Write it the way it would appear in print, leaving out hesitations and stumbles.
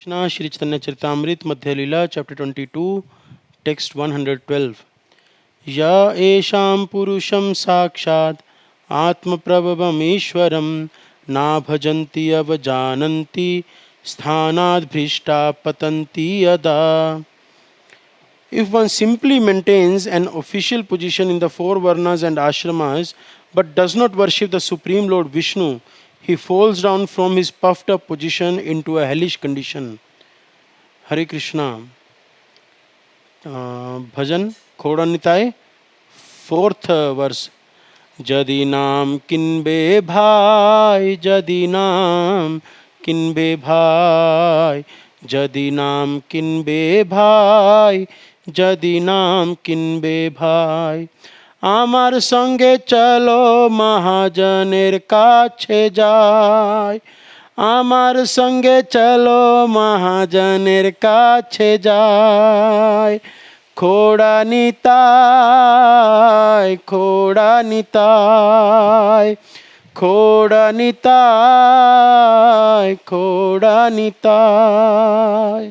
Krishna, Shri Chaitanya Charitamrit, Madhya Leela, chapter 22, text 112. Ya esham purusham sakshat atma prabhavam ishwaram na bhajanti avajananti sthanad bhrishta patanti yada. If one simply maintains an official position in the four varnas and ashramas but does not worship the Supreme Lord Vishnu, he falls down from his puffed up position into a hellish condition. Hare Krishna. Bhajan, Khoda Nitai, fourth verse. Jadi naam kinbe bhai, jadi naam kinbe bhai, jadi naam kinbe bhai, jadi naam kinbe bhai. আমার সঙ্গে চলো মহাজনের কাছে যায়, আমার সঙ্গে চলো মহাজনের কাছে যায়। খোড়া নিতাই, খোড়া নিতাই, খোড়া নিতাই, খোড়া নিতাই।